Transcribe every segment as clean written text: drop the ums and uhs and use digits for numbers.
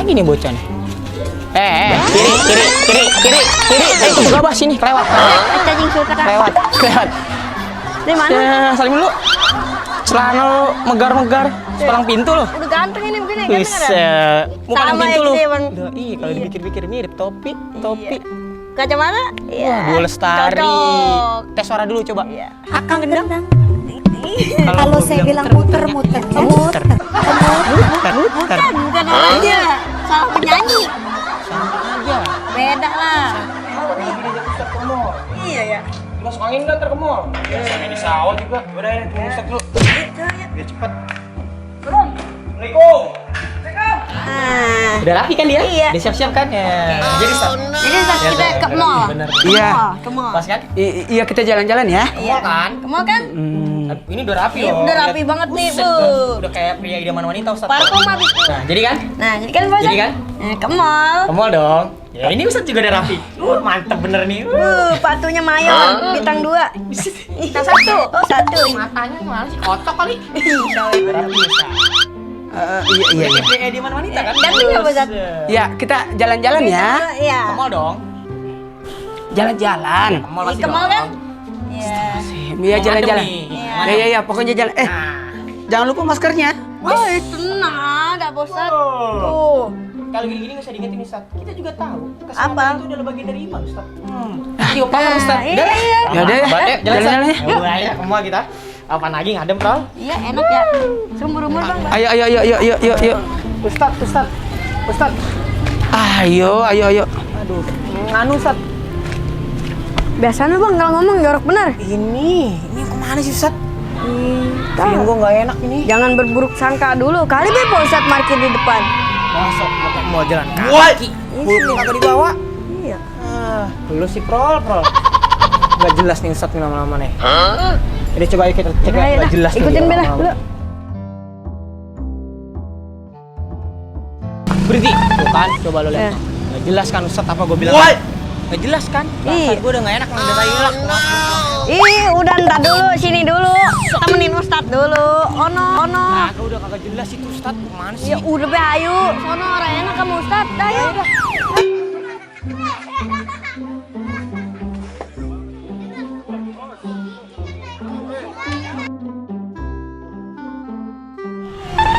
lagi nih bocah nih. Kiri. Itu gabah sini, kelewat. Cacing suka. Kelewat. Di mana? Salim dulu. Celana lu megar-megar, sepalang pintu lu. Udah ganteng ini begini, ganteng Buset. ada. Mau palang Sama pintu ya lu. gede, Bang. Iya, kalau dipikir-pikir mirip topi. Kacamata? Iya. Bu Lestari. Cocok. Tes suara dulu coba. Iya. Akang gendang. Kalau saya bilang muter-muter, muter. Bukan aja. Salah penyanyi. Sama aja. Beda lah. Iya ya. Masuk angin nggak terkemol? Ya, sampai di sawah juga. Udah ya, tunggu Ustaz dulu. Biar cepet. Assalamualaikum. Udah rapi kan dia? Iya. Udah siap-siap kan? Ya. Jadi Ustaz. Jadi saat kita ke mall. Bener. Iya. Ke mall. Pas kan? Iya, kita jalan-jalan ya. Iya kan? Ke mall kan? Ini udah rapi Iya, loh. udah rapi Lihat. banget nih, Buset, Bu. Udah kayak pria idaman wanita Ustaz. Parfum habis. Nah, jadi kan? Nah, jadi kan Bos? Jadi kan? Ke mall. Ke mall dong. Ya, ini Ustaz juga udah rapi. Mantep bener nih. Patunya Mayon, bintang 2. Bintang 1. Oh, 1. Matanya gimana sih? Kotok kali. Iya. Rapi Ustaz. Iya. Kayak pria idaman wanita kan? Ganteng nggak, Ustaz? Buset. Ya, kita jalan-jalan ya. Iya. Ke mall dong. Jalan-jalan. Ke mall pasti Ke mall kan? dong. Iya. Iya, jalan-jalan. Iya. Ya, pokoknya jalan. Nah. Jangan lupa maskernya. Oh, tenang, enggak bosan. Tuh. Kalau gini-gini nggak usah diingetin Ustaz. Kita juga tahu. Apa? Kesehatan itu adalah bagian dari iman Ustaz. Iya, paham Ustaz. Iya, Udah lah. iya. Ya udah ya. Jalan-jalan ya. Ya, semua kita. Apaan lagi ngadem, Prol? Iya, enak ya. Seumur-umur, Bang. Ayo. Ustaz. Ayo. Aduh, nganu Ustaz. Biasanya Bang kalau ngomong jorok bener. Ini kemana sih Ustaz? Feeling gua nggak enak ini. Jangan berburuk sangka dulu. Kali be Pak Ustadz parkir di depan. Masuk, mau jalan kaki. Pulpen kagak dibawa. Iya. Lu sih Prol. Gak jelas nih Ustaz lama-lama nih. Jadi coba ayo kita cek Ayo, gak jelas nih. ikutin Bella lama-lama. dulu. Berhenti. Tuh kan, coba lu lihat. Gak jelas kan Ustaz apa gua bilang? Gak jelas kan? Iya. Gua udah gak enak udah kayak hilang. Ih, udah ntar dulu, sini dulu. Temenin Ustadz dulu. Ono. Nah, udah kagak jelas itu Ustaz. Kemana sih? Ya udah be ayo. Sono orang enak kamu Ustadz. Dah ya.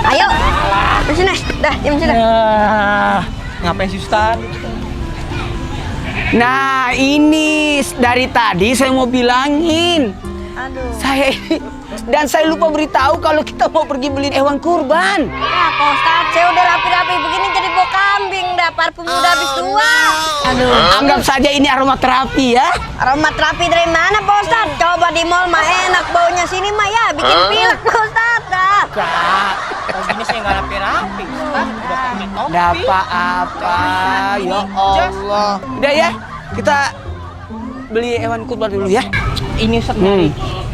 Ayo. Di sini. Dah, diam sini. Ngapain sih Ustaz? Nah, ini dari tadi saya mau bilangin. Aduh. Saya lupa beritahu kalau kita mau pergi beli hewan kurban. Ya, Pak Ustadz, saya udah rapi-rapi begini jadi bau kambing dah. Parfum udah habis 2. Aduh. Anggap saja ini aromaterapi ya. Aroma terapi dari mana Pak Ustadz? Coba di mall mah enak baunya, sini mah ya bikin pilek Pak Ustadz dah. Kalau gini saya nggak rapi-rapi Ustaz. Udah pakai topi. Nggak apa-apa, ya Allah. Udah ya, kita beli hewan kurban dulu ya. Ini Ustaz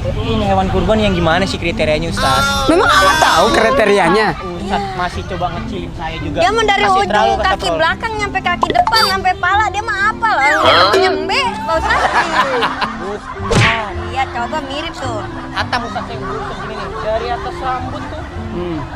ini hewan kurban yang gimana sih kriterianya Ustaz? Memang Amat tahu kriterianya. Ustaz masih coba ngecilin saya juga. Dia mah dari Masih terlalu ujung kaki ketetrol. belakang nyampe kaki depan sampai pala dia mah apa lah? Nyembe Pak Ustadz. Iya, coba mirip tuh. Hatam Ustaz yang Ustaz gini nih. Dari atas rambut tuh,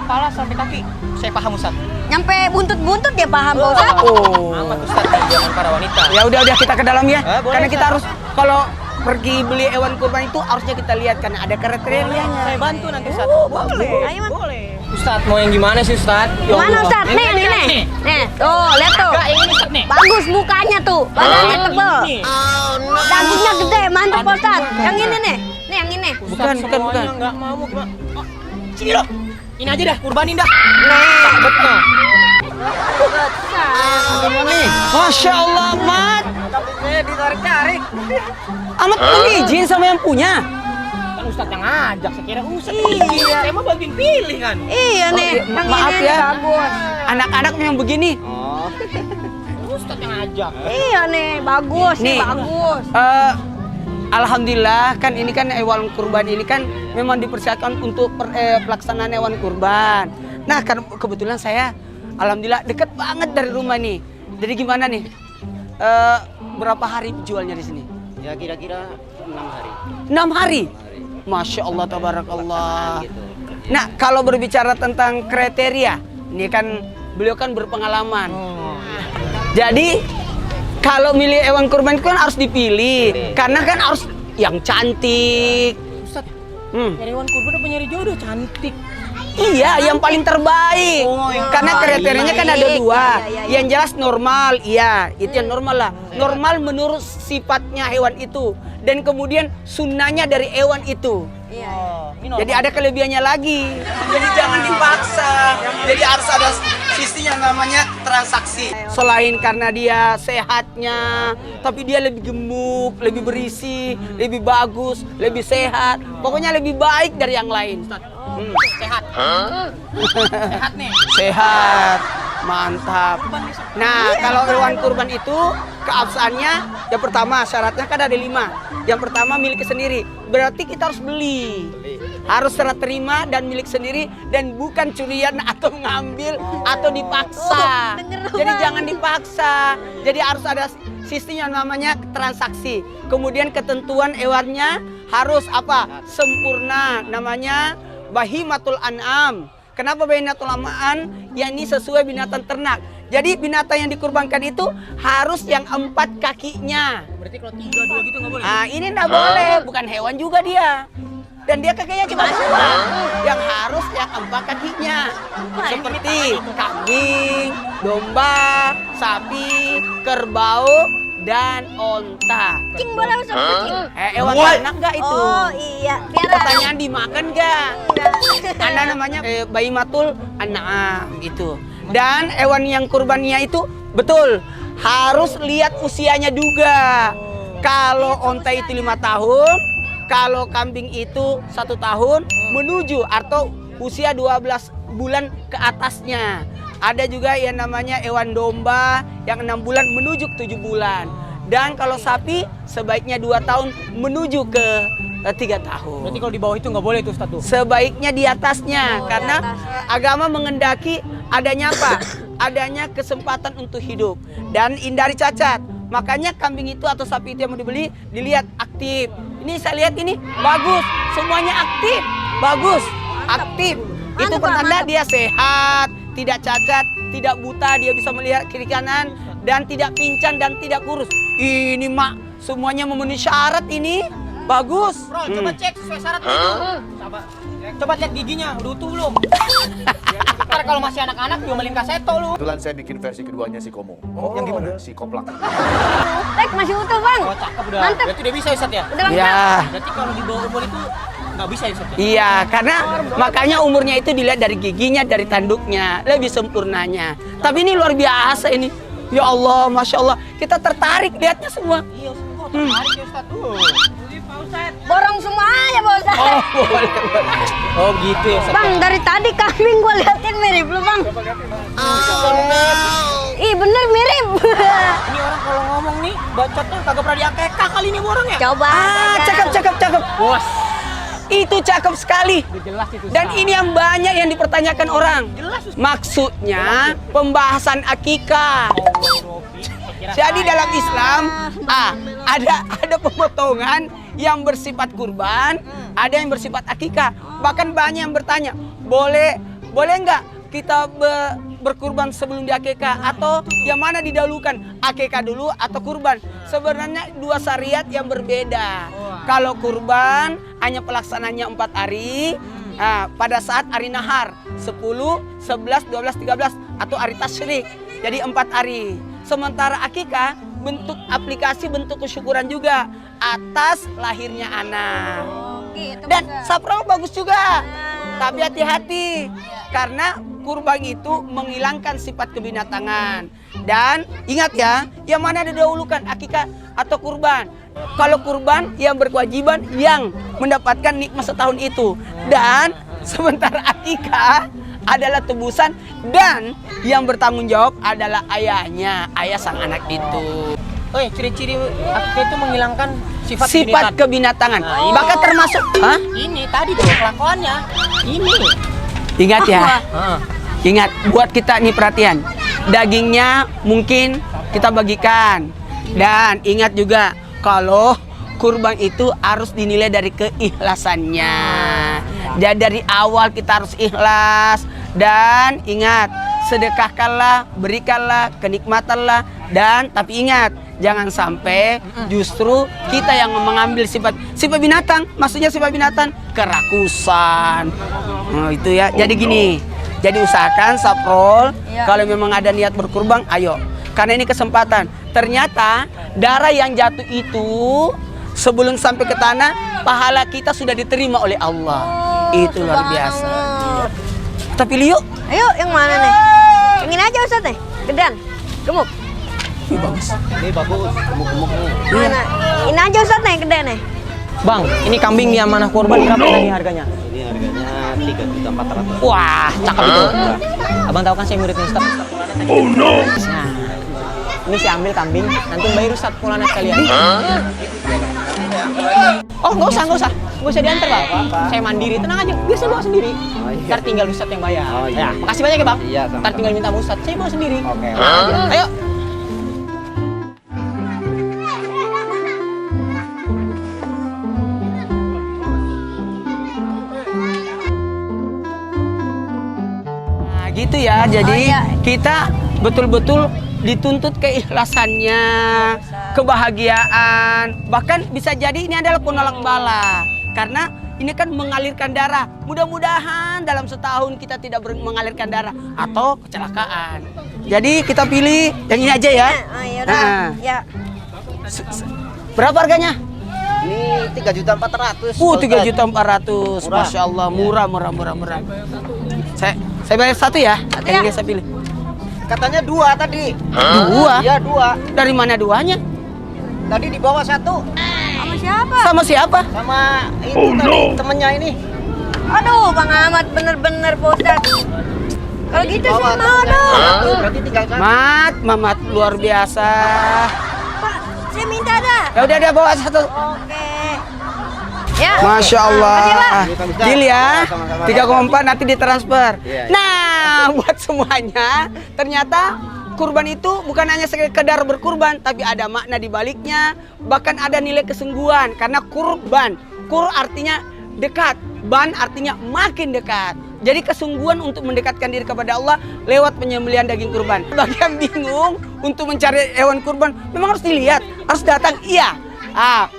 kepala sampai kaki. Saya paham Ustaz. Nyampe buntut-buntut dia paham Pak Ustadz. Amat Ustaz nih jangan para wanita. Ya udah kita ke dalam ya. Boleh, Karena kita Ustaz. harus kalau pergi beli hewan kurban itu harusnya kita lihat karena ada kriterianya. Saya bantu nanti Ustaz. Boleh. Ayo, Mas. Boleh. Ustaz mau yang gimana sih Ustaz? Ya Mana Allah. Ustadz? Nih. Nih, tuh, lihat tuh. Enggak, yang ini Ustaz nih. Bagus mukanya tuh, badannya tebel. Ini. Dagingnya gede, mantap Pak Ustadz. Yang ini nih, yang ini. Bukan. Enggak mau gimana? Oh, sini loh. Ini aja dah, kurbanin dah. Nih. Betul. Masya Allah, Mat. Saya ditarik-tarik. Amat izin sama yang punya. Kan Ustaz yang ngajak, saya kira Ustaz. Iya. Saya mau bantuin pilih kan. Iya nih, Oh, yang maaf ini ya. bagus. Anak-anak yang begini. Oh. Ustaz yang ngajak. Iya nih, bagus, Nih. bagus. Alhamdulillah kan ini kan hewan kurban ini kan memang dipersiapkan untuk pelaksanaan hewan kurban. Nah kan kebetulan saya alhamdulillah deket banget dari rumah nih. Jadi gimana nih? Berapa hari jualnya di sini? Ya kira-kira 6 hari. 6 hari. Masya Allah tabarakallah. Nah kalau berbicara tentang kriteria, ini kan beliau kan berpengalaman. Jadi kalau milih hewan kurban itu kan harus dipilih, karena kan harus yang cantik. Ustaz, nyari hewan kurban apa nyari jodoh cantik? Iya, yang paling terbaik. Karena kriterianya kan ada dua. Yang jelas normal, iya, itu yang normal lah. Normal menurut sifatnya hewan itu, dan kemudian sunnahnya dari hewan itu. Jadi ada kelebihannya lagi. Jadi jangan dipaksa. Jadi harus ada sisi yang namanya transaksi. Selain karena dia sehatnya, tapi dia lebih gemuk, lebih berisi, lebih bagus, lebih sehat. Pokoknya lebih baik dari yang lain. Sehat. Sehat nih. Sehat, mantap. Nah, kalau hewan kurban itu keabsahannya, yang pertama syaratnya kan ada 5. Yang pertama milik sendiri, berarti kita harus beli. Harus serah terima dan milik sendiri, dan bukan curian atau mengambil atau dipaksa. Jadi jangan dipaksa. Jadi harus ada sistem yang namanya transaksi. Kemudian ketentuan hewannya harus apa? Sempurna, namanya bahimatul an'am. Kenapa bahimatul an'am? Yakni sesuai binatang ternak. Jadi binatang yang dikurbankan itu harus yang 4 kakinya. Berarti kalau 3, 2 gitu nggak boleh? Ah, ini nggak boleh, bukan hewan juga dia. Dan dia kakinya cuma 2. Yang harus yang 4 kakinya. Seperti kambing, domba, sapi, kerbau, dan onta. Kucing boleh Ustaz, kucing. Hewan ternak nggak itu? Oh iya, biar Pertanyaan dimakan nggak? Anda namanya bahimatul an'am itu. Dan hewan yang kurbannya itu betul harus lihat usianya juga. Kalau onta itu 5 tahun, kalau kambing itu 1 tahun menuju atau usia 12 bulan ke atasnya. Ada juga yang namanya hewan domba yang 6 bulan menuju ke 7 bulan. Dan kalau sapi sebaiknya 2 tahun menuju ke 3 tahun. Berarti kalau di bawah itu nggak boleh tuh Ustaz tuh? Sebaiknya di atasnya, karena agama mengendaki adanya apa? Adanya kesempatan untuk hidup dan hindari cacat. Makanya kambing itu atau sapi itu yang mau dibeli dilihat aktif. Ini saya lihat ini bagus, semuanya aktif, bagus, aktif. Itu pertanda dia sehat, tidak cacat, tidak buta, dia bisa melihat kiri kanan, dan tidak pincang dan tidak kurus. Ini mak semuanya memenuhi syarat ini, bagus. Bro, coba cek sesuai syarat itu. Coba lihat giginya, udah utuh belum? Ntar kalau masih anak-anak diomelin kaseto lu. Kebetulan saya bikin versi keduanya si Komo. Yang gimana? Si Koplak. Tek masih utuh Bang. Oh cakep udah. Mantep. Berarti udah bisa Ustaz ya? Udah lengkap. Ya, Berarti kalau di bawah umur itu nggak bisa ya Ustaz ya? iya, karena makanya umurnya itu dilihat dari giginya, dari tanduknya, lebih sempurnanya. Tapi ini luar biasa ini. Ya Allah, Masya Allah, kita tertarik lihatnya semua. Iya Ustaz, tertarik ya Ustaz tuh. Borong semua aja Pak Ustaz. Oh, boleh. Oh gitu ya Ustaz. Bang, dari tadi kambing gua liatin mirip lu Bang. Ih bener mirip. Ini orang kalau ngomong nih, bacotnya kagak pernah di AKK kali ini orang ya? Coba. Cakep, cakep, cakep. Bos, Itu cakep sekali. udah jelas itu. Dan ini yang banyak yang dipertanyakan orang. Maksudnya pembahasan akikah. Jadi dalam Islam ada pemotongan yang bersifat kurban, ada yang bersifat akikah. Bahkan banyak yang bertanya, boleh nggak kita berkurban sebelum di akikah, atau yang mana didahulukan, akikah dulu atau kurban? Sebenarnya 2 syariat yang berbeda. Kalau kurban hanya pelaksananya 4 hari. Pada saat hari nahar 10, 11, 12, 13 atau hari tasyrik. Jadi 4 hari. Sementara akikah bentuk aplikasi, bentuk kesyukuran juga atas lahirnya anak. Gitu, Dan Bang. saprol bagus juga. Tapi hati-hati karena kurban itu menghilangkan sifat kebinatangan. Dan ingat ya, yang mana didahulukan, akikah atau kurban? Kalau kurban yang berkewajiban yang mendapatkan nikmat setahun itu, dan sementara akikah adalah tebusan, dan yang bertanggung jawab adalah ayahnya, ayah sang anak itu. Oh, ciri-ciri akikah itu menghilangkan sifat Kebinatangan. Nah, ini. Bahkan termasuk Ini tadi tuh kelakuannya. Ini. ingat ya. Heeh. Ingat, buat kita nih perhatian. Dagingnya mungkin kita bagikan. Dan ingat juga kalau kurban itu harus dinilai dari keikhlasannya. Jadi dari awal kita harus ikhlas. Dan ingat, sedekahkanlah, berikanlah, kenikmatanlah, dan tapi ingat, jangan sampai justru kita yang mengambil sifat binatang. Maksudnya sifat binatang kerakusan. Oh, itu ya. Jadi gini, jadi usahakan Saprol, kalau memang ada niat berkurban, ayo. Karena ini kesempatan. Ternyata darah yang jatuh itu sebelum sampai ke tanah, pahala kita sudah diterima oleh Allah. Itu luar biasa. Kita pilih yuk. Ayo, yang mana nih? Yang ini aja Ustaz nih, gedean, gemuk. Ini bagus, gemuk-gemuknya. Mana? Ini aja Ustaz nih, gede nih. Bang, ini kambing di amanah kurban berapa tadi harganya? Ini harganya 3.400.000. Wah, cakep itu. Abang tahu kan saya muridnya Ustaz. Oh no. Nah, ini saya ambil kambing, nanti bayar Ustaz pulangnya sekalian. Oh, nggak usah diantar Bang. Saya mandiri, tenang aja, biasa bawa sendiri. Ntar tinggal Ustaz yang bayar. Ya, makasih banyak ya Bang. Iya, sama-sama. Ntar tinggal minta sama Ustaz, saya bawa sendiri. Oke. Ayo. Nah, gitu ya. Jadi kita betul-betul dituntut keikhlasannya, kebahagiaan. Bahkan bisa jadi ini adalah penolak bala. Karena ini kan mengalirkan darah. Mudah-mudahan dalam setahun kita tidak mengalirkan darah atau kecelakaan. Jadi kita pilih yang ini aja ya. Yaudah, ya. Berapa harganya? Ini 3.400.000. 3.400.000. Masya Allah, murah. Saya bayar satu ya. Yang ini saya pilih. Katanya 2 tadi. 2? Iya 2. Dari mana 2-nya? Tadi di bawah 1. Sama siapa? Sama siapa? Sama itu tadi temennya ini. Aduh, Bang Ahmad bener-bener Pak Ustaz. Kalau gitu saya mau dong. Berarti tinggal kan. Mamat luar biasa. Pak, saya minta dah. Ya udah bawa satu. Oke. Ya. Masya Allah. Iya. Deal ya. Sama-sama. 3,4 nanti ditransfer. Iya. Nah, buat semuanya, ternyata kurban itu bukan hanya sekedar berkurban, tapi ada makna di baliknya, bahkan ada nilai kesungguhan. Karena kurban, kur artinya dekat, ban artinya makin dekat. Jadi kesungguhan untuk mendekatkan diri kepada Allah lewat penyembelihan daging kurban. Bagi yang bingung untuk mencari hewan kurban, memang harus dilihat, harus datang, iya.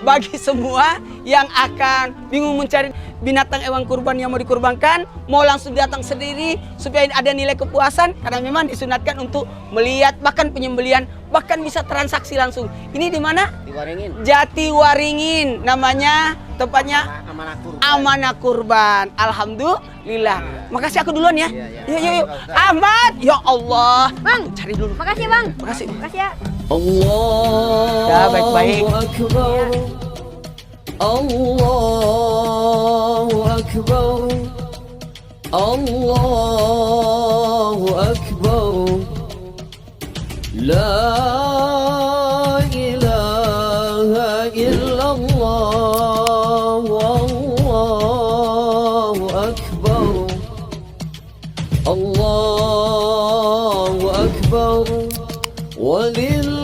Bagi semua yang akan bingung mencari binatang hewan kurban yang mau dikurbankan, mau langsung datang sendiri supaya ada nilai kepuasan, karena memang disunatkan untuk melihat bahkan penyembelihan, bahkan bisa transaksi langsung. Ini di mana? Di Waringin. Jatiwaringin namanya, tempatnya Amanah Kurban. Amanah Kurban. Alhamdulillah. Makasih aku duluan ya. Iya. Yuk. Ahmad, ya Allah. Bang, Cari dulu. makasih Bang. Makasih. Makasih ya. Ya, baik-baik. Allahu Akbar, Allahu Akbar, La ilaha illallah, Allahu Akbar, Allahu Akbar, Walillah.